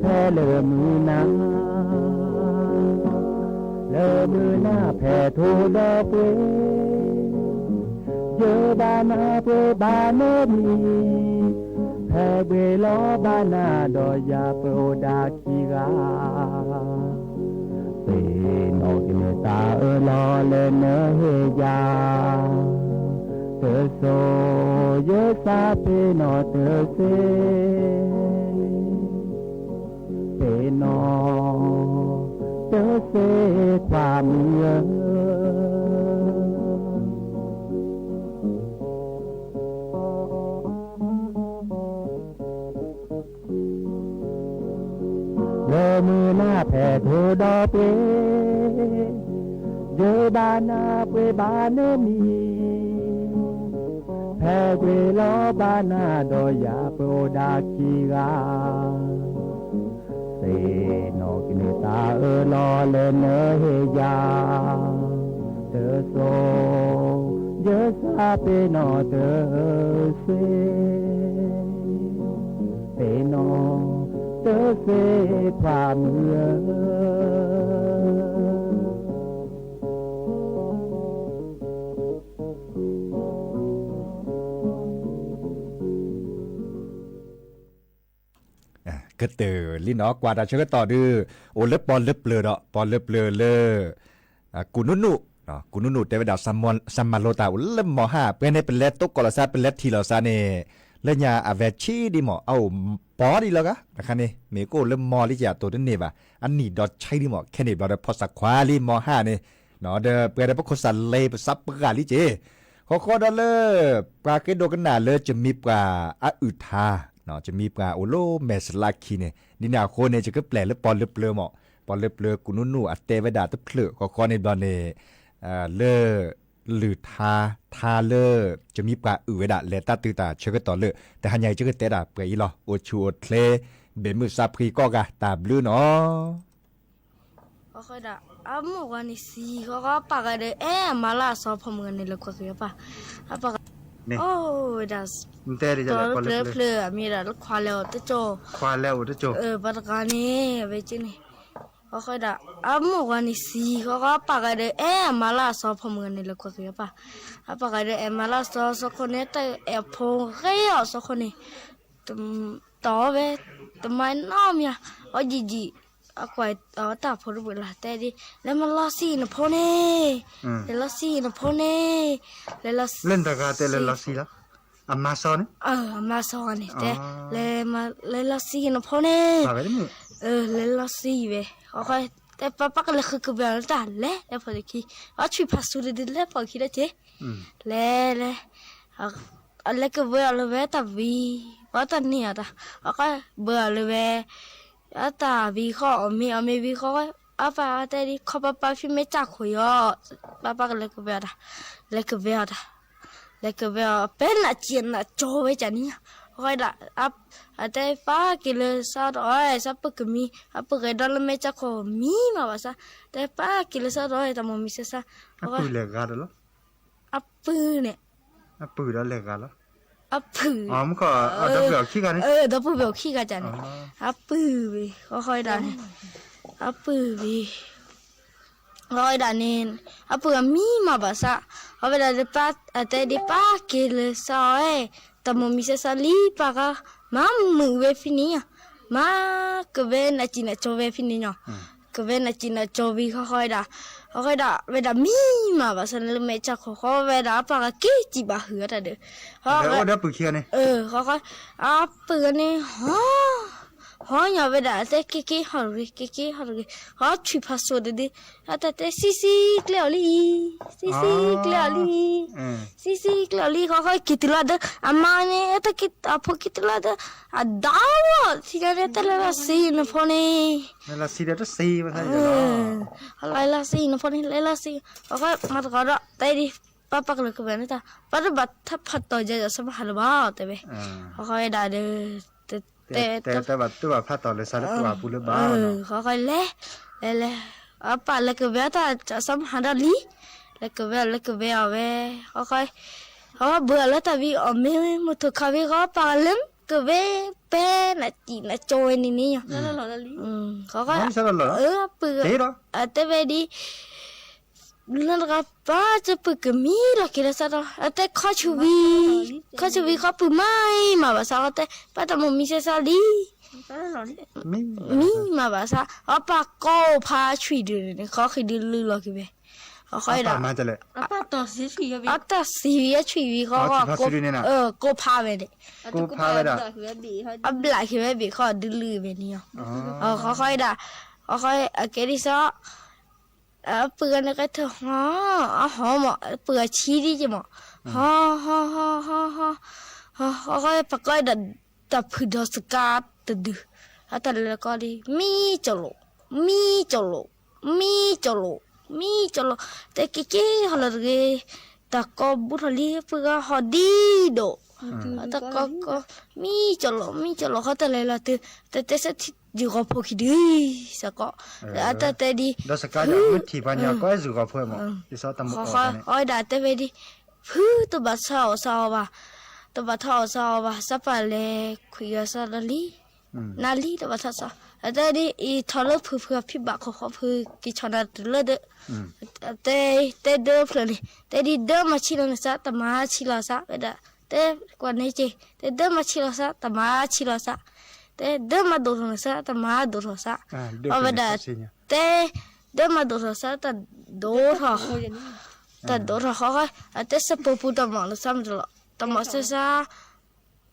แพ้เลอมือนาแพ้ทูดอเปเยอบานาเปบาเนมีแพ้เวลอบานาดอยาเปโอดาคีกาเปโนกิเนตาลอเลเนเฮยาเตโซเยซาเปโนเตเซนอเตเสความเยอะเลอมือหน้าแผ่โทดอเปเยอบานาเปบาเนมีแผ่เวลอบานาดอยาโปดาคีกาโนกิเนตาลอเลเนเฮยาเตโซเยซาเปโนเตเซ นอเจอเสความเหือก็เตอลิ้นออกว่าดาเชก็ต่อดื้อโอเล็บปอนเล็บเปลือดปอนเล็บเปลือเลกูนุนุเนาะกูนุแต่ว่าดาซัมมอนซัมมาโลตาเล่มหมอ5เป็นให้เป็นแลตกกอลซาเป็นแลตทีลอซาเนเลญาอเวชีดิหมอเอาปอดีแล้วกะนะคะนี่เมโกเล่มมอลิจาตัวนี้บ่ะอันนี้ดอใช้ดิหมอแค่นี้บ่ได้พอสักควาลิหมอ5นี่เนาะเด้อเปได้พวกคนสันเลไปซับปกาลิเจขอดอเลปลาเกโดกันหนาเลจะมีปลาอะอึทาเนาะจะมีปลาโอโลเมสลาคีเนี่ยนี่นาโคเนี่ยจะก็แปลแล้วปอนเล็บเปลือหมอปอนเล็บเปลือกุนุอัตเตวดาตะเพลขอในบอลเนี่ยเลหรือทาเลจะมีปลาอึเวดาเลตาตือตาเชื่อก็ต่อเลยแต่หันใหญ่จะก็เตดาเปรย์หรอโอชูโอเทลเบมือซาพรีก็กะตาบลือเนาะก็ค่อยด่าอ้าวหมกวันนี้สิเขาก็ปากอะไรมาล่าซอพมือในลูกก็คือป่ะปากโอ้ดัสตัวเพลอมีแต่ลูกควาเลวตะโจปากกานี่เวจินี่ก็ค่อยด่าอ้าวหมกวันนี้สิเขาก็ปากอะไรมาล่าซอพมือในลูกก็คือป่ะปากอะไรมาล่าซอสักคนนี้แต่พงเขี้ยวสักคนนี้ต่อเวทำไมน้อมเนี่ยอ๋อจีaqua ta photo bula te di le ma la si na phone le la si na phone le la lenda ga te le la si la amazon amazon te le la si na phone le la si ve okay te papa ka le khu ba ta le pho ki a chui pasu de le pho ki de che le le ka ba le ve ta vi ba ta ni ta okay ba le veอาตาวีข้อมีวีข้ออาป้าแต่ดิข้อป้าพี่ไม่จักคุยป้าก็เลยก็เบียดเป็นอาเจียนโจไว้จันนี่คอยละแต่ป้ากิเลสาดสับปะกมีปะกดอลไม่จักขอมีมาว่าซะแต่ป้ากิเลสาดแต่มมีเสซะปืนเล็กกันเหรอปืนเนี่ยปืนเล็กกันเหรอปืนมันก็ดับเบิลขี้กันดับเบิลขี้กันจันปืนวิค่อยด่านี่ปืนวิค่อยด่านี่ปืนมีมาบ้าซะเอาไปด่าเดป้าแต่เดป้ากิเลสแต่มมีเสซาลีป้าก็มามือเวฟินี่มาก็เวนอาจินโจเวฟินี่เนาะก็เวนอาจินโจวิค่อยด่าเวลามีมาบ้าสันเลยไม่จักเขาเวลาปากกี้จีบหัวแต่เด้อเขาได้ปืนเขียนนี่เขาปืนนี่ฮะอย่าเวลาแต่กี้ฮอลกี้เขาชุบพัสดุดิแต่ซีเกลียวลีเขาคิดละเด้ออามาเนี่ยแต่คิดพอคิดละเด้อดาวที่นั่นแต่ละซีนพอนี่ละซีเด้อซีมาใช่ไหมละซีนพอนี่ละซีเขามาตะกอดแต่ดิป้าก็เลยก็แบบนี้ตาป้าจะบัดทับพัดต่อใจจะสบายหรือเปล่าแต่เว้ยเขาได้เด้อแต่ว่าตัวพาต่อเลยซะแล้วตัวปูเลยบ้าเขาก็เละป้าเลยก็แบบถ้าจะสมหาดลีเลยก็แบบเอาไว้เขาเบื่อแล้วแต่วิไม่หมดทุกคำวิเขาป้าเล่มก็แบบเป็นจีนโจยนี่เขาก็ปืนแต่เวดีนั่นก็ป้าจะปึกมีหลักกิเลสอะไรแต่ข้าชูวีเขาปึกไม่มาบ้าซาแต่ป้าแต่มันมีเสซาลีมีมาบ้าซาป้าก็พาช่วยดูนี่เขาเคยดูลือหรอกกี่เบ้เขาเคยด่ามาจะเลยป้าต่อสีช่วยกันต่อสีช่วยเขาก็พาไปเลยก็พาไปด่าหลายคือไม่บีเขาดูลือไปนี่เขาเคยด่าเขาเคยเกดิซาปืนก็เถอะหอมปืนชี้ดิจิมเขาก็ปากก็ดับพื้นดสกัดดื้อแต่แล้วก็ดิมีจโลแต่กิ๊กฮัลโหลเกตะก็บุตรลีปืนฮอดีโดตะก็มีจโลเขาแต่แล้วแต่เสร็จอยู่กับพวกขี้ดื้อสักก็แต่ดีแล้วสกัดมันที่ปัญญาก็อยู่กับเพื่อนมั้งที่สอนตำรวจอ๋อได้แต่เวดีพื้นตัวบัดสาวบ่ะสับปะเลคุยกับสาลี นาลีแต่ว่าซะแต่ดิอีทอลเพื่อพี่บักเขาเพื่อกิชนาเลเดแต่เดิมเลยแต่ดิเดิมมาชิลนะซะแต่มาชิลซะเวดาแต่กว่านี้จีแต่เดิมมาชิลซะแต่มาชิลซะแต่เดิมมาดูนะซะแต่มาดูซะเอาเวดาแต่เดิมมาดูซะแต่ดูหรอแต่ดูหรอเขาแต่สปูปูตะมันซ้ำจะตะมันซะ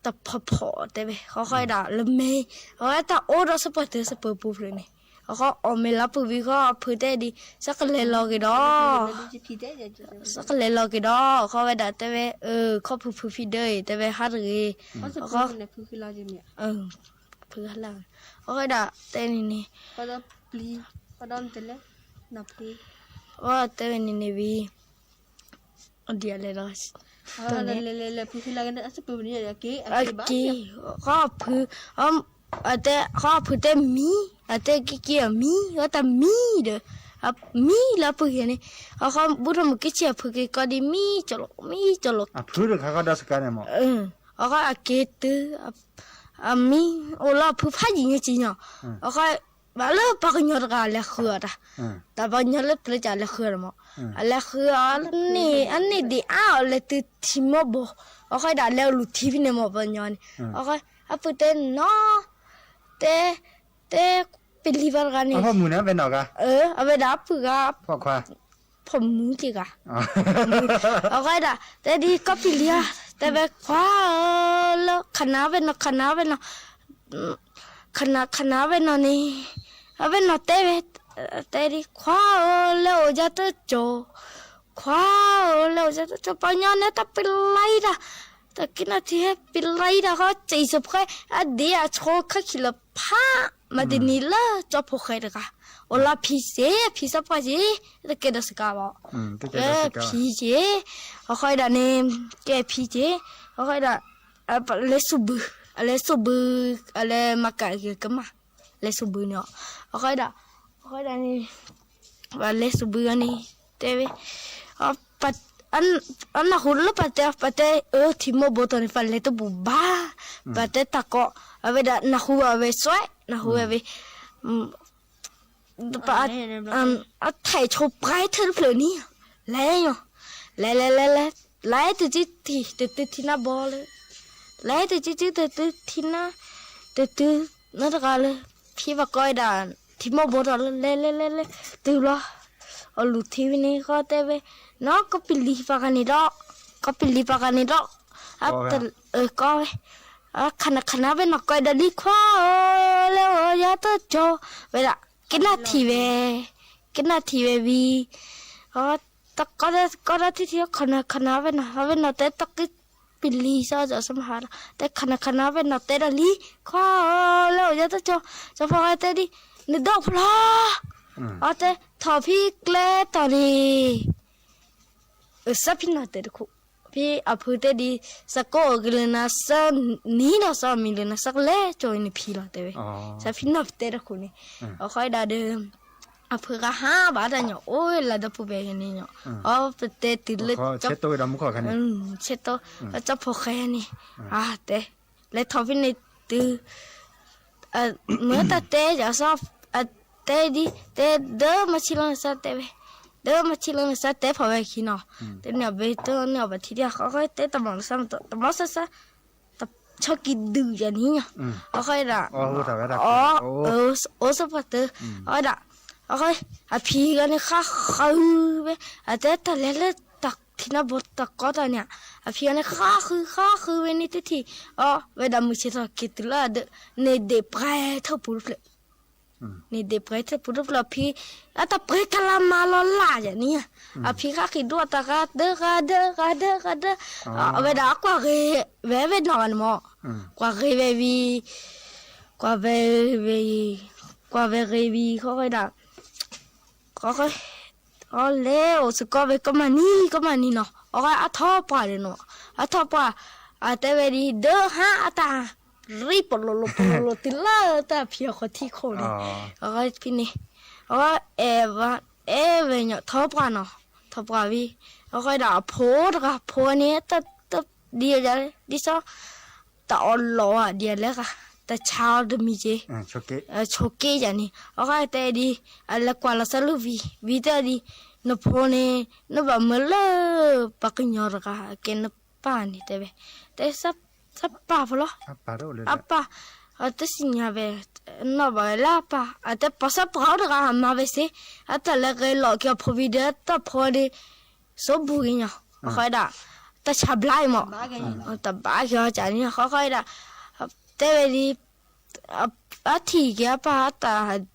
แต่พอแต่เว้เขาค่อยด่าเลยไม่เขาแต่โอ้เราสปอร์ตสปอร์ตปุ๊บเลยนี่เขาเอาไม่รับปุ๊บก็พูดได้ดีสักเลยรอกี่ดอสักเลยรอกี่ดอเขาไปด่าแต่เว้เขาพูดพี่ได้แต่เว้ฮัทเลยเขาพูดเราจะมีพูดเราเขาค่อยด่าแต่นี่ก็ต้องปลีก็ต้องเตะนับปลีว่าแต่นี่วีเดียวเลยล่ะle puhi la ganda asa pubni ya ke ake kha phu ate kha phu te mi ate ki mi ata mi de mi la puhi ne kha buram ke che phu ke ka di mi chalo phu de kha ka da ska ne mo kha ake tu mi ola phu pha ji ne ji nya kha ba le pa ka nyor ga le khua da ba nyor le ple ja le khua mo ala khua ni di a le tu ti mo bo o khai da le lu ti ne mo ba nyon o khai a pu te no te pelivar ga ni ho mu na ve no ga a ve da pu ga pho khwa pho mu ti ga o khai da te di ka pilia te ve khwa lo khana ve no khana ve no ni a ve no te veแต่ดิคว้าแล้วจะตัวโจคว้าแล้วจะตัวโจปัญญาเนี่ยแต่เป็นไรด่ะแต่กินอะไรเป็นไรด่ะเขาใจสุดแค่เดี๋ยวโชว์ข้าขี้ละผ้ามาดินี่ละจะพกใครเด็กอะโอลาพี่เจ๊พี่สับปะเจ๊แต่แกดัสกาบ่พี่เจ๊เขาค่อยด่าเนี่ยแกพี่เจ๊เขาค่อยด่าเลสุบอะไรมากะเกี่ยวกับมาเลสุบเนี่ยเขาค่อยด่าก็ได้นี่ว่าเลสบุญนี่แต่เว้ปัดอันน่ะหุ่นละปัดทิมโบตอนนี้ฟันเลตุบุบ้าปัดตะก็เอาไว้ด่าน่ะหัวเอาไว้สวยน่ะหัวเอาไว้ปัดไทยโชว์ไปเธอเปล่านี่แล้วเนาะแล้วตัวจีที่น่าบอลเลยแล้วตัวจีที่น่าตัวนั่นก็เลยพี่ว่าก้อยด่าที่มอบอลเลยตัวละเอาลูกทีวีนี่ก็เตะไปน้องก็ปิลีปากกันนี่ดอกแต่ก็ขนาดเป็นนักก็ได้ดีกว่าแล้วอย่าตัวโจเวลากินนาทีวีแต่ก็ได้ที่ขนาดเป็นนักเตะตะกี้ปิลีซะจะสมหาแต่ขนาดเป็นนักเตะได้ดีกว่าแล้วอย่าตัวโจจะพอเตะดีนึกดอกพลาแต่ทอพี่เกลตอนนี้สับพินาเตอร์คุพี่อภูเตดีสักก็กลนะสักนี่นะสักมีเลยนะสักเล่จอยนี่พี่ละเตอสับพินาเตอร์คุนี่เอาค่อยด่าเดิมอภูก็5 บาทเนี่ยโอ้ยละดับผู้เบยนี่เนาะเอาเตะติดเลยเช็ดตัวดำมุขกันนี่เช็ดตัวจับพอแค่นี้เตะเลยทอพี่นี่ตือเมื่อตาเตะจะชอบเตะดิเตะเดิมมาชิลน์สัตเตะเดิมมาชิลน์สัตเตะพอไปขี้เนาะเตะเนี่ยไปตัวเนี่ยไปทีเดียวเขาก็เตะตะบังซ้ำตะบังซ้ำตะชอบกินดื้ออย่างนี้เนี่ยเขาค่อยด่าโอ้สปอร์ตเขาด่าเขาค่อยพี่กันเนี่ยข้าไปเตะตะเล่ตักที่น่าบดตักก็ตอนเนี่ยพี่กันเนี่ยข้าคือเวนิทีเวลามือเช็ดกินละเนี่ยเด็กไปเท่าปุ๊บเลยนี่เด็กไปเท่าปุ๊บเลยพี่แต่ไปกลามาลอล่าอย่างนี้พี่ข้าคิดดูตะกัดเด้อเวลากว่าเวนอนมั้งกว่าเววีเขาค่อยด่าเขาค่อยเล่โอ้สกอเวก็มานี่เนาะเขาท้อป่าเลยเนาะท้อป่าแต่เวดีเด้อตารีบปลดติล่าแต่พี่เขาที่คนนี่เขาพี่นี่เวเนี่ยท้อป่าเนาะท้อป่าวีเขาด่าโพนี้แต่เดียวจะดิซะแต่ออนล้อเดียวเลยค่ะแต่ แต่เช้าเดมีเจโชเกจานี่โอเคแต่ดีอะไรกว่าละสลุวีแต่ดีนพอเนนบะมเลปักญอรกะเกนปานี่แต่สับปาฟลออัปปาaté sim ave no baila pa até passa por outra ma vese até le lo que provide ta pode so buinha khoida ta chablai mo ta ba kyo cha ni khoida te di a thi ke pa ta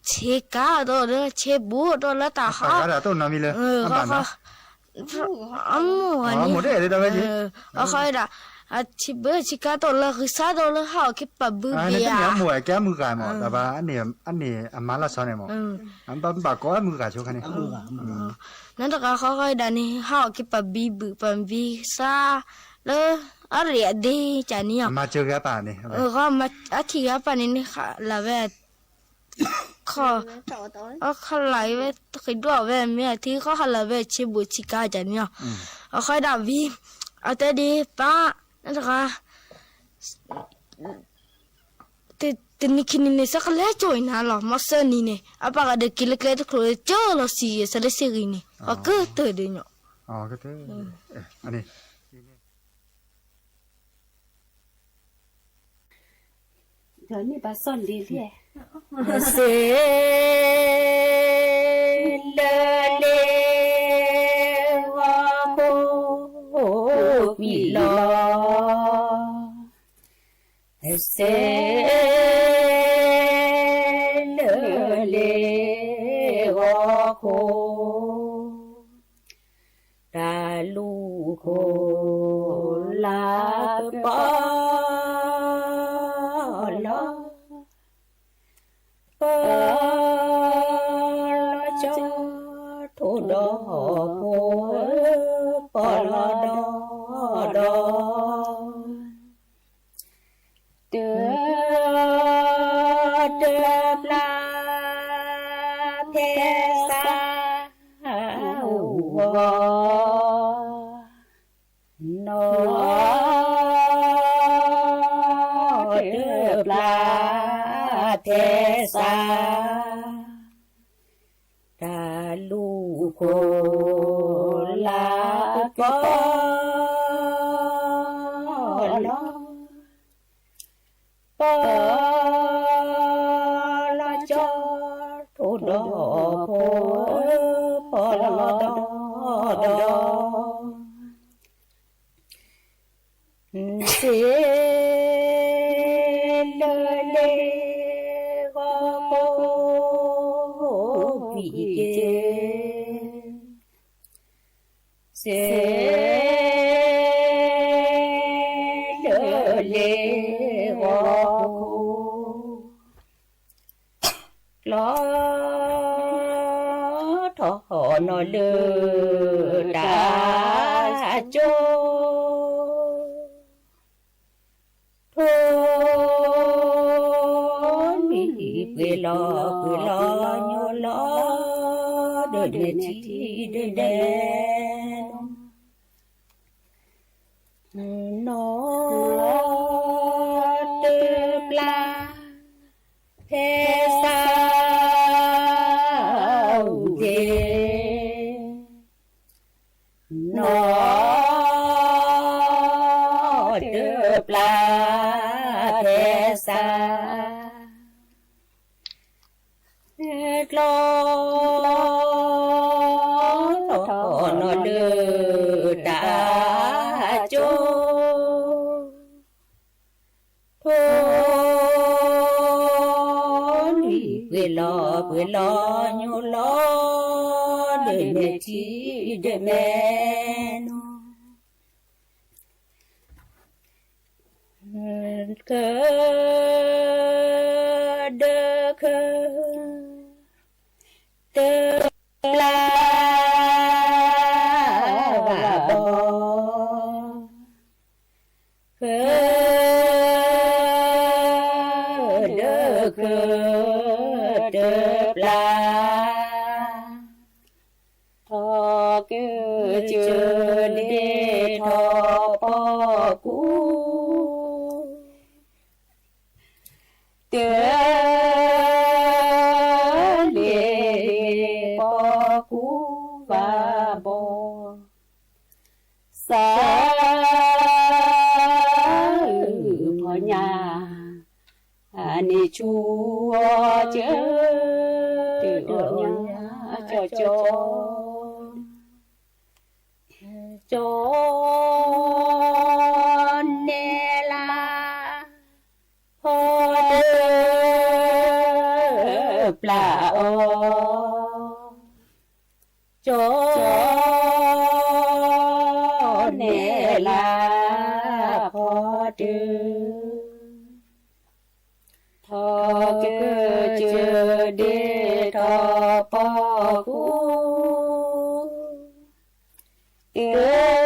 che ka do che bu do la ta ha ka to na mi le amu ani mo de da ba ji khoida a chi bơ chi ka to la sa do la ha ke pa bu bia ne ya mo ke mu ga mo da ba an ne ma la sa ne mo an ba ko mu ga chu ka ne nan da ka kho da ni ha ke pa bi bu pa vi sa le a ria de cha ni ma chu ga pa ne ga ma a thi ga pa ni la ve kho a kha lai ve khi do ve me thi kho ha la ve chi bu chi ka cha ni a kho da vi a te di paนั่นก็แต่นี่คิดนี่สักเล่จอยนะหรอมาเซนี่เนี่ยอาปากเด็กกินเล็กๆทุกคนเจอเราสิสเลสิรินี่ก็เตือนเดียวอ๋อก็เตือนอันนี้เดี๋ยวนี้บาซ่อนดีเลยเซเลเลวาโคมีลอเซเลเลวาโคตาลูโคลาปาลาปาลาจาโทดอโพปาลาดอเดือดปลาเทสาวานอเดือปลาเทสาตาลูโคลาปอลอปอลาจอโทดอโพปอลอดอเซเลเลวาโคปีเกเซเลเลวาโคลอทอนอเลดาโจโทมีเวลาโยลาเดเดทีเดเดนอเตปลาเพสาวเดนอเตปลาเพสากลอทอนอเดดาโจโทนีเวลาโยลอเดเมทีเดเมโนเกเดเคเตปลาบอเคเดเคเตปลาทอเกเจเดทอปอกู cú và bò xa phò nhà anh chúa chớ từ nhà cho nè là phò đơ pla ô cho nè là phò đơ thọ cơ chờ để thọ bỏ cú lê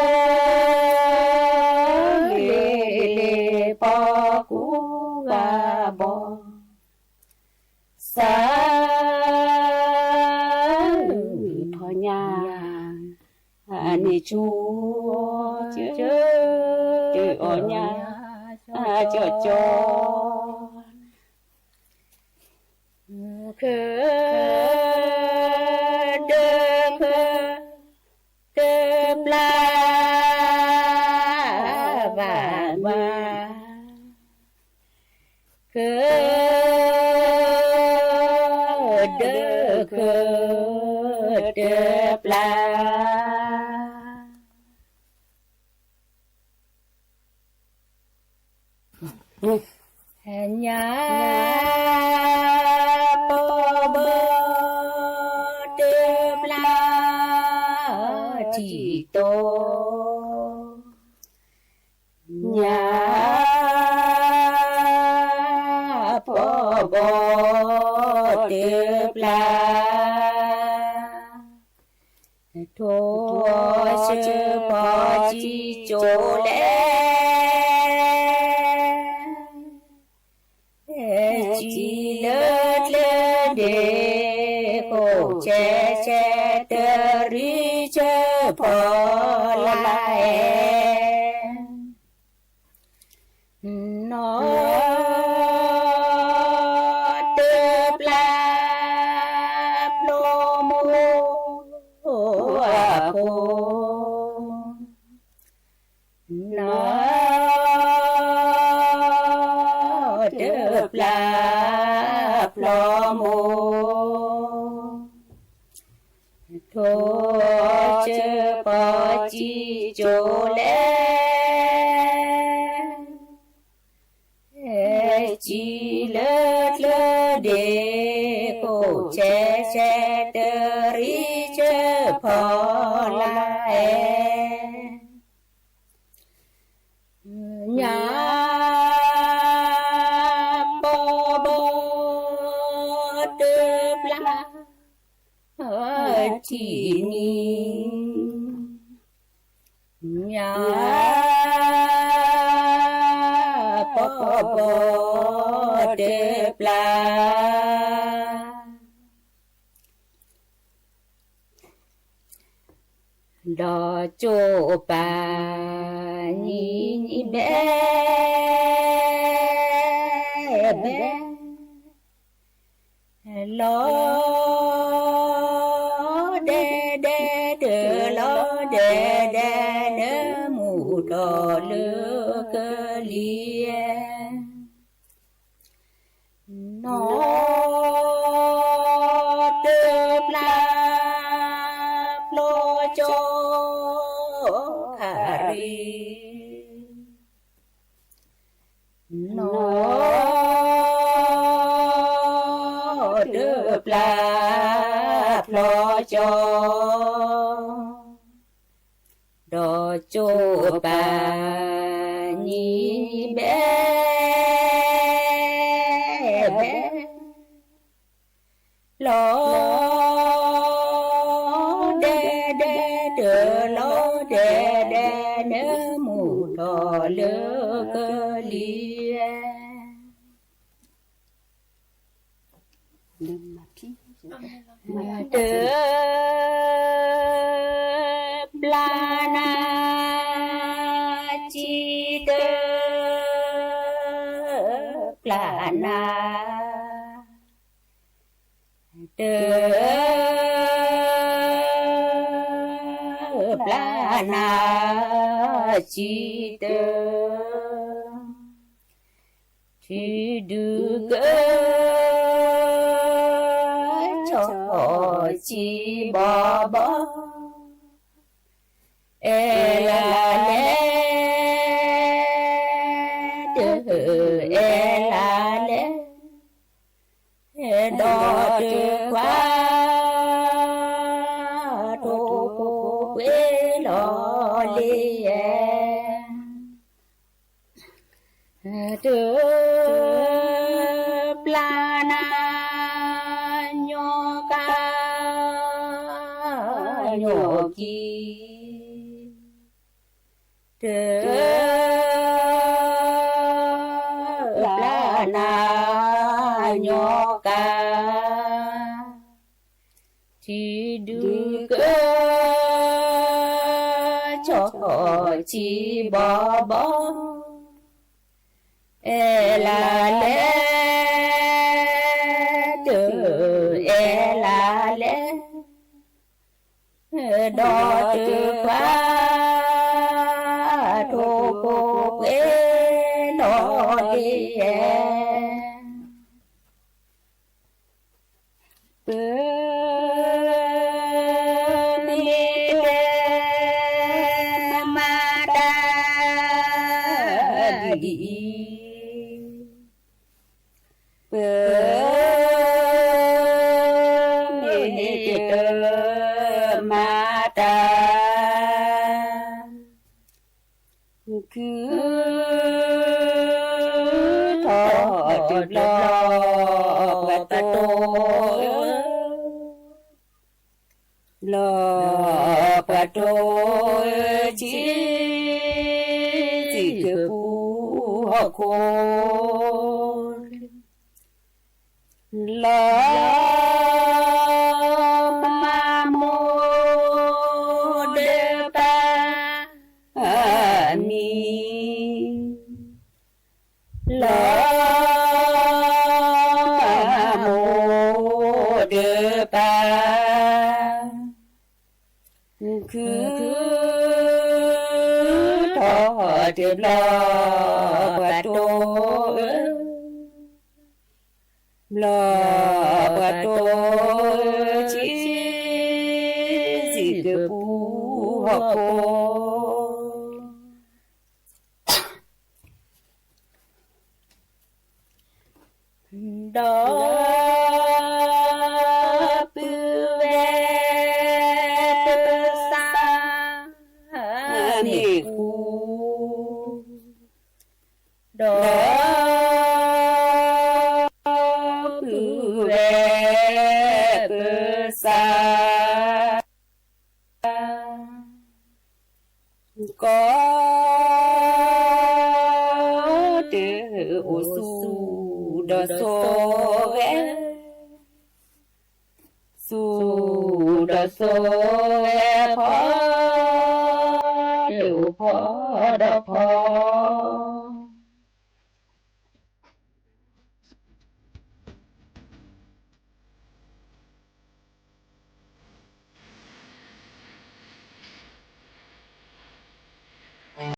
bỏ cú và bỏ xa thọ nhà anh chúa chớ ở nhà cho khờ đơ pla và khờ đơ pla nhà chỉ tô nhà bò đẹp là thua chưa bò chỉ chỗ lẽ chỉ lớn lên để khổ che tơ ri chơ phò lại nó tơ pla plo mô nó tơ pla plo mô thô chơ bò chi chỗ lẽ chi lơ để khổ che tơ ri chơ phò lại nhà bò tơ pla chỉ ni nhà bò đẹp là đò chỗ bà nhí bé lo đê nơ mù đỏ lơ cơ lia nó đơ pla plo cho khả ri nó đơ pla plo cho đò chỗ bà nhí bé lo đê nơ mù đỏ lơ cơ lia đơ pla na chi đơ pla na đơ na chi tơ thì được cho chi bỏ bỏ e la le e la le đo được quá thô quê lo li đưa plana nho ca nho ki plana nho ca thì đưa cho chi bỏ bỏ e la le e la le đo từ quá thô cô quê lo đi cứ thọ được lo và ta tôi lo và tôi chỉ cứ phù họ khôn lo ma mô đề pa mi lo ma mô đề pa cứ thọ được lo và tôi lo và tôi chỉ cứ phù hợp đó bư ve bư sa mi khu đó bư ve bư sa có từ ô su đo so ve su đo so ve phó từ phó đo phó